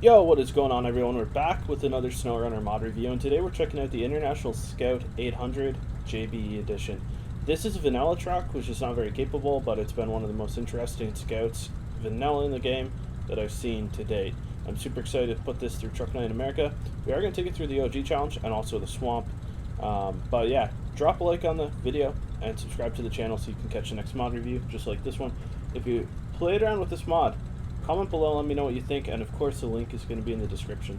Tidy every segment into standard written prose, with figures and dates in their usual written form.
Yo, what is going on, everyone? We're back with another SNOWRUNNER mod review, and today we're checking out the International Scout 800 JBE Edition. This is a vanilla truck, which is not very capable, but it's been one of the most interesting scouts vanilla in the game that I've seen to date. I'm super excited to put this through Truck Night in America. We are going to take it through the OG challenge and also the swamp. But yeah, drop a like on the video and subscribe to the channel so you can catch the next mod review, just like this one. If you played around with this mod, comment below, let me know what you think, and of course the link is going to be in the description.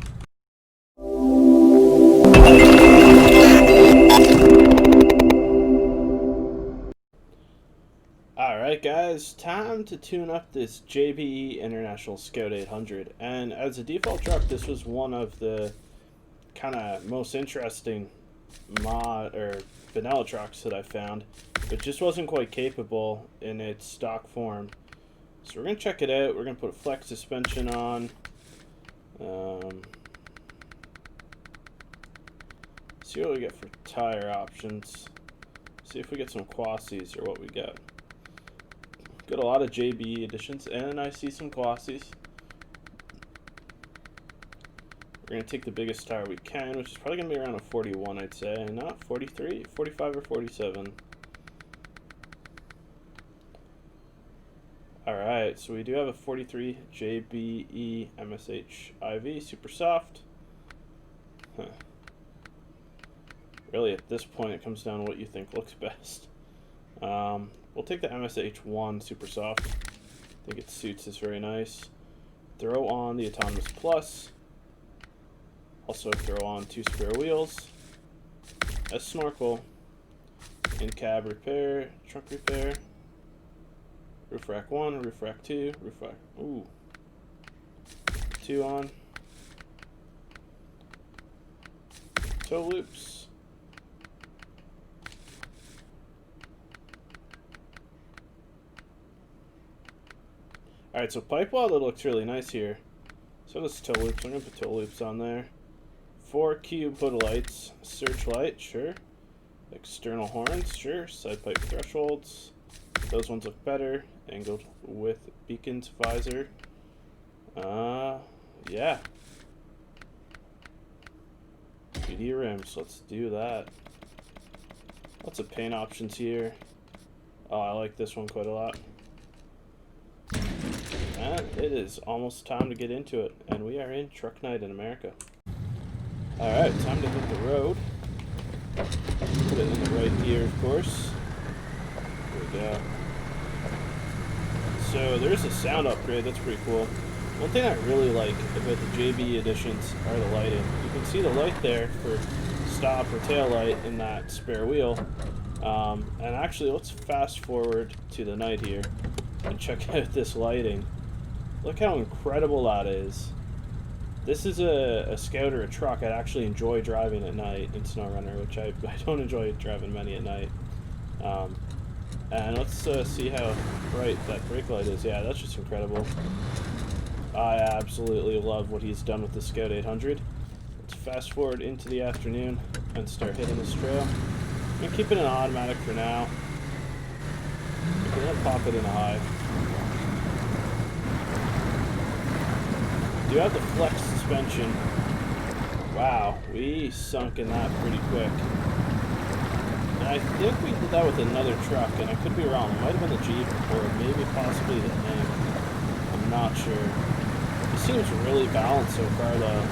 Alright guys, time to tune up this JBE International Scout 800, and as a default truck, this was one of the kind of most interesting mod or vanilla trucks that I found. It just wasn't quite capable in its stock form. So we're going to check it out. We're going to put a flex suspension on. See what we get for tire options. See if we get some quasies or what we get. Got a lot of JBE editions, and I see some quasies. We're going to take the biggest tire we can, which is probably going to be around a 41, I'd say. Not 43, 45 or 47. Alright, so we do have a 43 JBE MSH IV, super soft. Really, at this point, it comes down to what you think looks best. We'll take the MSH1 super soft. I think it suits us very nice. Throw on the Autonomous Plus. Also throw on 2 spare wheels. A snorkel. In-cab repair, trunk repair. Roof rack 1, roof rack 2, roof rack, 2 on. Toe loops. Alright, so pipe weld, it looks really nice here. So does toe loops. I'm going to put toe loops on there. 4 cube hood lights. Searchlight, sure. External horns, sure. Side pipe thresholds. Those ones look better. Angled with beacons visor. Yeah. PD rims, let's do that. Lots of paint options here. Oh, I like this one quite a lot. And it is almost time to get into it, and we are in Truck Night in America. Alright, time to hit the road. Put it in the right gear, of course. Here we go. So there's a sound upgrade, that's pretty cool. One thing I really like about the JBE editions are the lighting. You can see the light there for stop or tail light in that spare wheel. And actually, let's fast forward to the night here and check out this lighting. Look how incredible that is. This is a Scout or a truck I'd actually enjoy driving at night in SNOWRUNNER, which I don't enjoy driving many at night. And let's see how bright that brake light is. Yeah, that's just incredible. I absolutely love what he's done with the Scout 800. Let's fast forward into the afternoon and start hitting this trail. I'm going to keep it in automatic for now. I'm going to pop it in high. Do have the flex suspension. Wow, we sunk in that pretty quick. I think we did that with another truck, and I could be wrong. It might have been the Jeep, or maybe possibly the Hang. I'm not sure. It seems really balanced so far, though.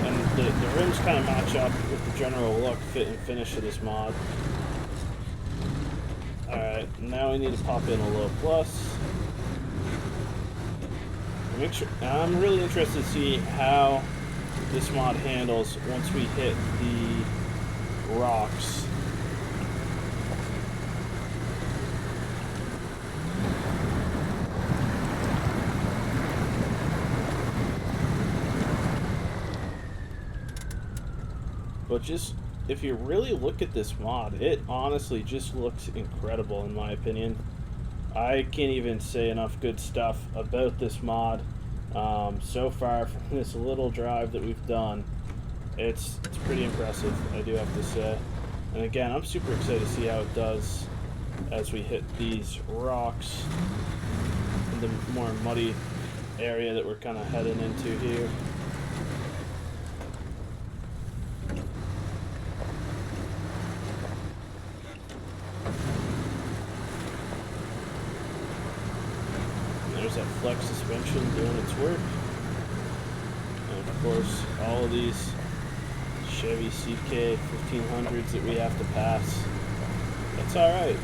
And the rims kind of match up with the general look, fit, and finish of this mod. Alright, now we need to pop in a low plus. I'm really interested to see how this mod handles once we hit the rocks. But just, if you really look at this mod, it honestly just looks incredible in my opinion. I can't even say enough good stuff about this mod. So far from this little drive that we've done, it's pretty impressive, I do have to say. And again, I'm super excited to see how it does as we hit these rocks in the more muddy area that we're kind of heading into here. There's that flex suspension doing its work. And of course, all of these Chevy CK 1500s that we have to pass. That's alright.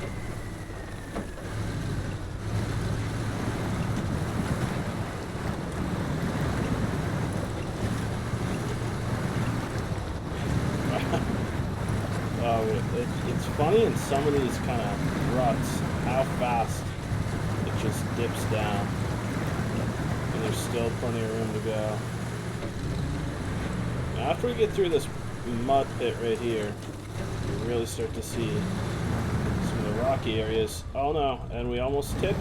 It's funny in some of these kind of ruts how fast it just dips down, and there's still plenty of room to go. Now, after we get through this mud pit right here, we really start to see some of the rocky areas. Oh no, and we almost tipped.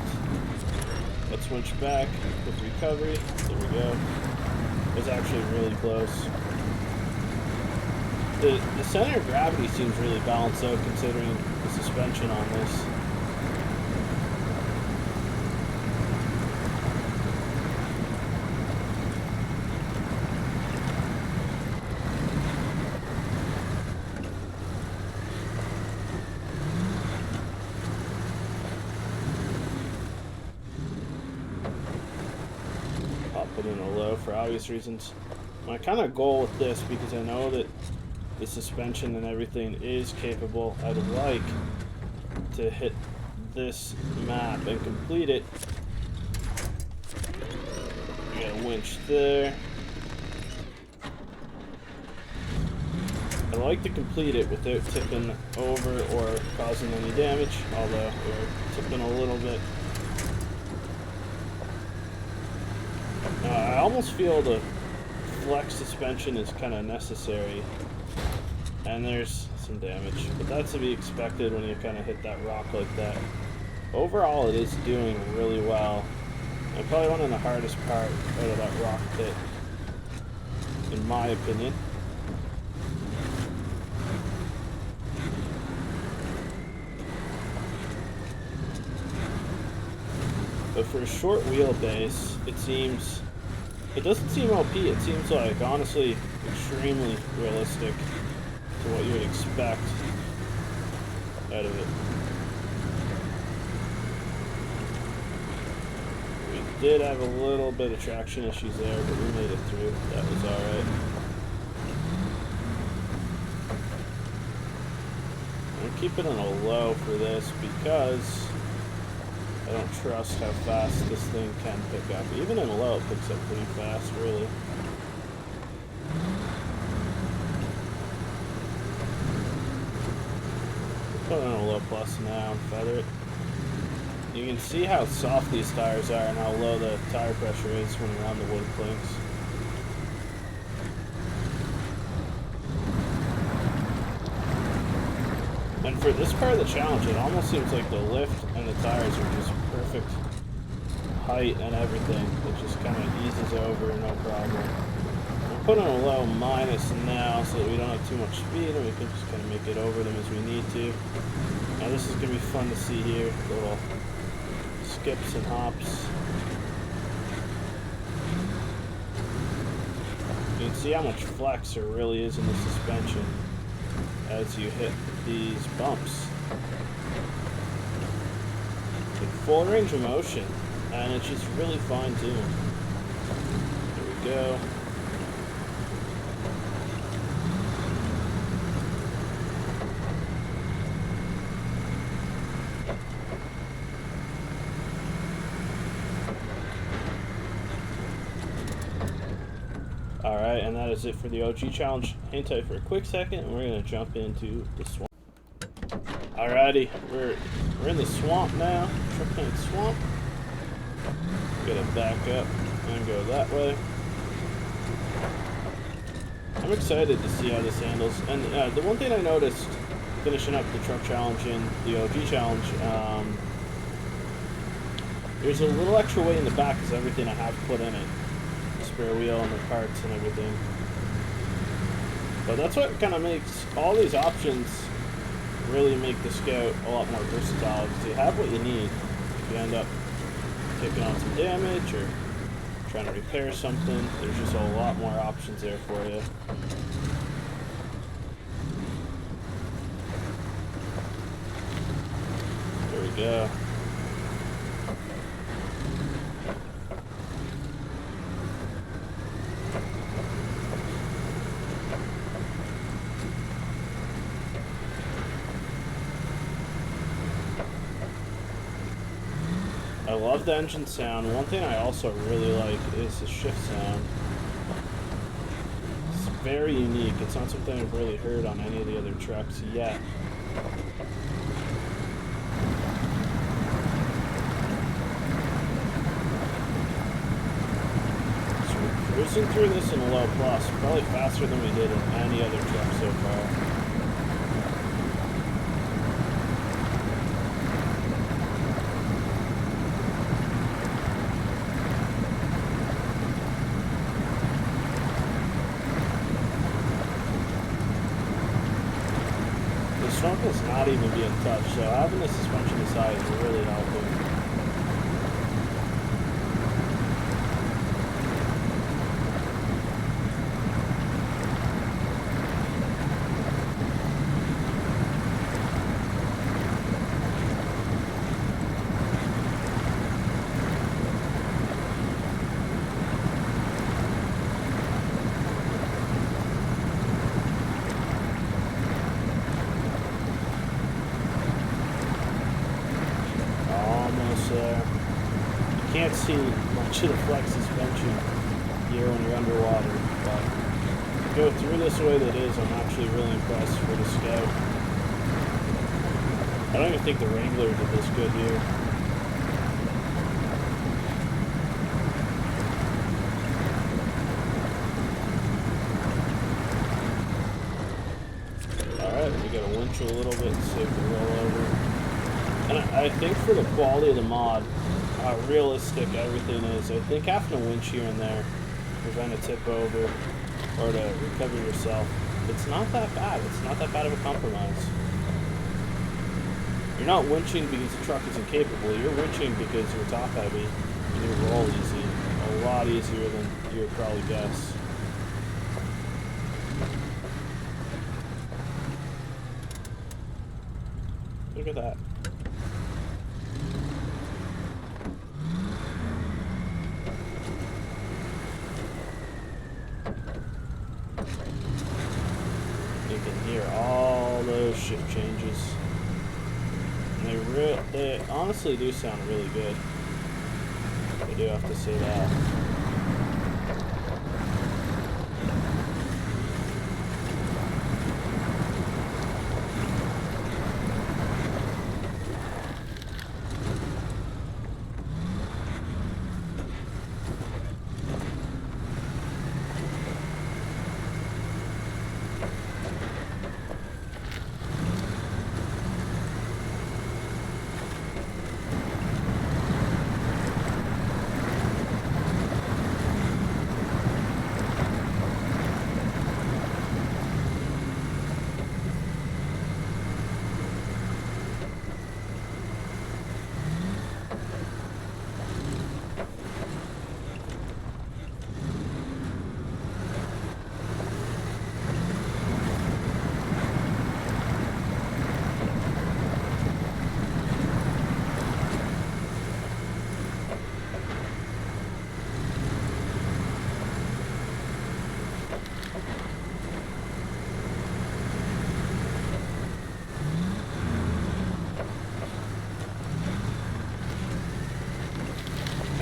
Let's winch back with recovery. There we go. It was actually really close. The center of gravity seems really balanced out considering the suspension on this. I'll put in a low for obvious reasons. My kind of goal with this, because I know that the suspension and everything is capable, I'd like to hit this map and complete it. We got a winch there. I'd like to complete it without tipping over or causing any damage, although we're tipping a little bit. I almost feel the flex suspension is kind of necessary. And there's some damage, but that's to be expected when you kind of hit that rock like that. Overall, it is doing really well. And probably one of the hardest part out of that rock pit, in my opinion. But for a short wheelbase, it doesn't seem OP. It seems like, honestly, extremely realistic to what you would expect out of it. We did have a little bit of traction issues there, but we made it through. That was alright. I'm keeping it a low for this because I don't trust how fast this thing can pick up. Even in a low, it picks up pretty fast, really. Put on a low plus now and feather it. You can see how soft these tires are and how low the tire pressure is when you're on the wood planks. And for this part of the challenge, it almost seems like the lift and the tires are just perfect height and everything. It just kind of eases over, no problem. We're putting a low minus now so that we don't have too much speed and we can just kind of make it over them as we need to. Now this is going to be fun to see here, little skips and hops. You can see how much flex there really is in the suspension as you hit these bumps. It's full range of motion and it's just really fine-tuned. There we go. Alright, and that is it for the OG challenge. Hang tight for a quick second and we're going to jump into the swamp. Alrighty, we're in the swamp now, Truck Tank Swamp. Gotta back up and go that way. I'm excited to see how this handles. And the one thing I noticed finishing up the truck challenge and the OG challenge, there's a little extra weight in the back because everything I have put in it. The spare wheel and the parts and everything. But that's what kind of makes all these options really make the Scout a lot more versatile because you have what you need if you end up taking on some damage or trying to repair something, there's just a lot more options there for you. There we go. I love the engine sound. One thing I also really like is the shift sound. It's very unique. It's not something I've really heard on any of the other trucks yet. So we're cruising through this in a low plus, probably faster than we did in any other truck so far. The snorkel's not even being touched, so having the suspension aside is really helping. You can't see much of the flex suspension here when you're underwater, but to go through this the way that it is, I'm actually really impressed for the Scout. I don't even think the Wrangler did this good here. Alright, we gotta winch a little bit so we can roll over. And I think for the quality of the mod, how realistic everything is, I think having a winch here and there, prevent a tip over, or to recover yourself, it's not that bad. It's not that bad of a compromise. You're not winching because the truck is incapable, you're winching because you're top heavy, and you roll easy. A lot easier than you would probably guess. Look at that. You can hear all those shift changes. And they honestly do sound really good. I do have to say that.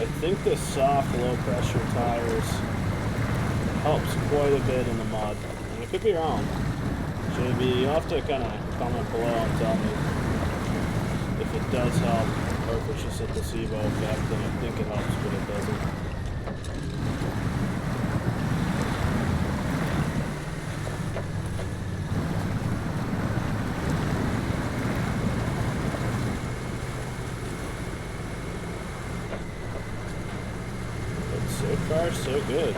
I think the soft, low-pressure tires helps quite a bit in the mud. And I could be wrong. JB, you'll have to kind of comment below and tell me if it does help, or if it's just a placebo effect, and I think it helps, but it doesn't. So far, so good.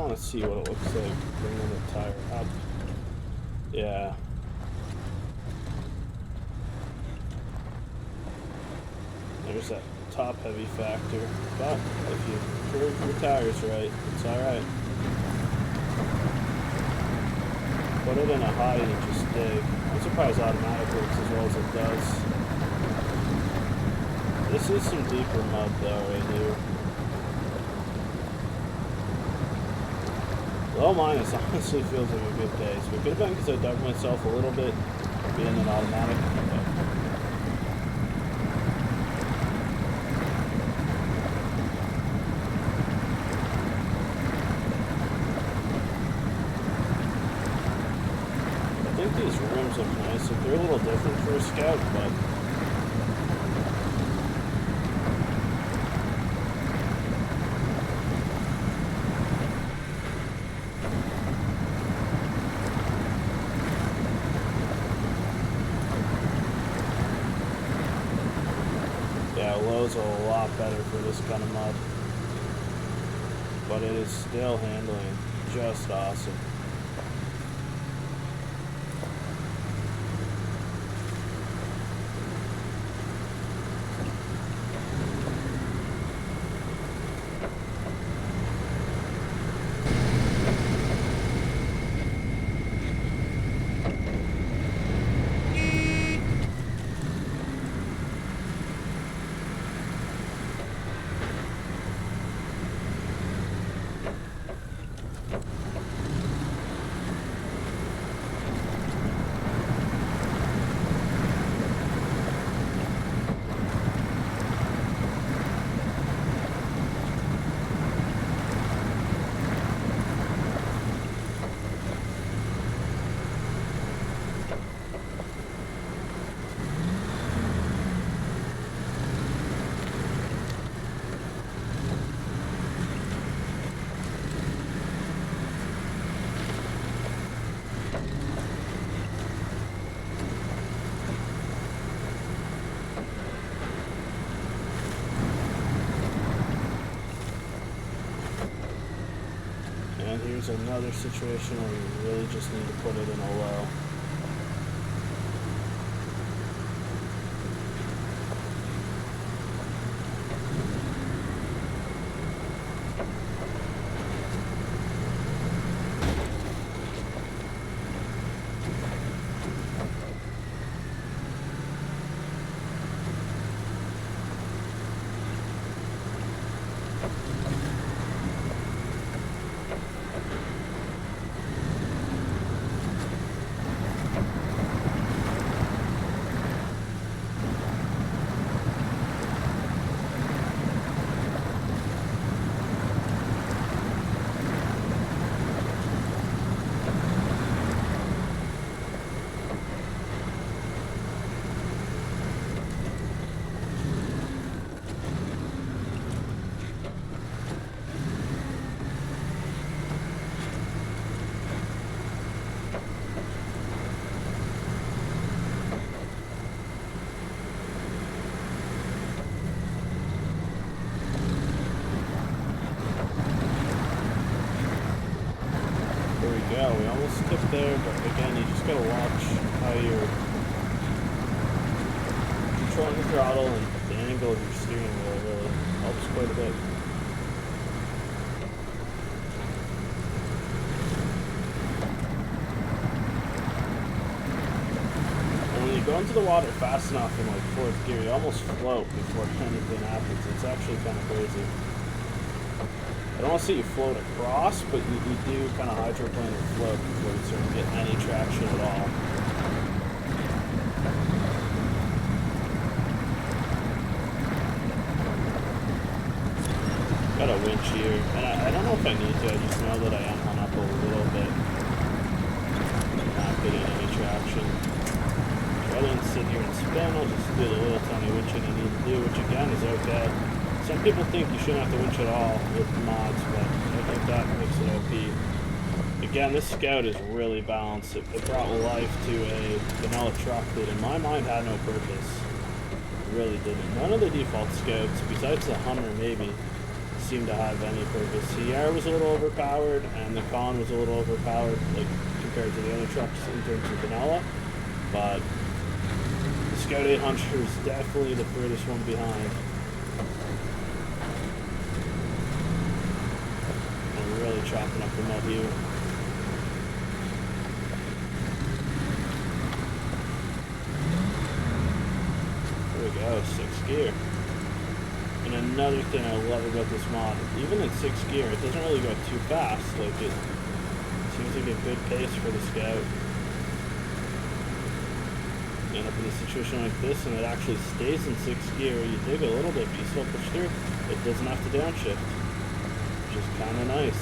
want to see what it looks like bringing the tire up. Yeah. There's that top heavy factor, but if you curve your tires right, it's alright. Put it in a high and just dig. I'm surprised automatic works as well as it does. This is some deeper mud though right here. Low minus honestly feels like a good pace, but it could have been because I dug myself a little bit being an automatic. I think these rims look nice. Like, they're a little different for a Scout, but yeah, low's a lot better for this kind of mud, but it is still handling just awesome. And here's another situation where you really just need to put it in a low. Yeah, we almost skipped there, but again, you just gotta watch how you're controlling the throttle and the angle of your steering wheel really helps quite a bit. And when you go into the water fast enough in like 4th gear, you almost float before anything happens. It's actually kind of crazy. I don't want to say you float across, but you do kind of hydroplane or float before you sort of get any traction at all. Got a winch here, and I don't know if I need to, I just know that I am hung up a little bit. Not getting any traction. Rather than sit here and spin, I'll just do the little tiny winching I need to do, which again is okay. Some people think you shouldn't have to winch at all with mods, but I think that makes it OP. Again, this Scout is really balanced. It brought life to a vanilla truck that in my mind had no purpose. It really didn't. None of the default Scouts, besides the Hummer maybe, seem to have any purpose. The air was a little overpowered, and the con was a little overpowered, like compared to the other trucks in terms of vanilla. But the Scout 800 is definitely the furthest one behind. And we're really chopping up the mud here. There we go, 6th gear. And another thing I love about this mod, even in 6th gear, it doesn't really go too fast. Like, it seems like a good pace for the Scout. You end up in a situation like this, and it actually stays in 6th gear. You dig a little bit, but you still push through. It doesn't have to downshift, which is kind of nice.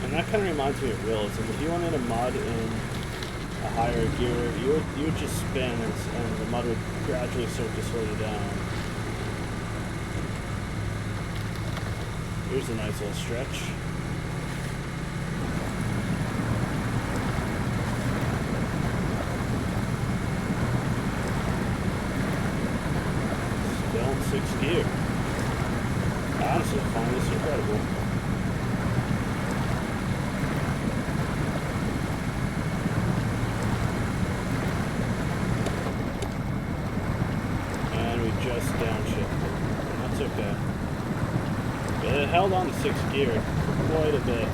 And that kind of reminds me of realism. If you wanted a mud in a higher gear, you would just spin, and the mud would gradually start to slow you down. Here's a nice little stretch. Still in 6th gear. I honestly find this incredible. Just downshifted, and that's okay. But it held on to 6th gear for quite a bit.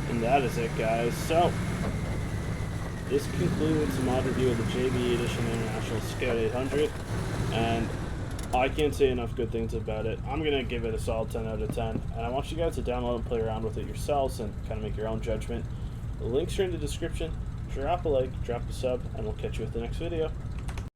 And that is it, guys. So, this concludes the mod review of the JBE Edition International Scout 800, and I can't say enough good things about it. I'm going to give it a solid 10 out of 10, and I want you guys to download and play around with it yourselves and kind of make your own judgment. The links are in the description. Drop a like, drop a sub, and we'll catch you with the next video.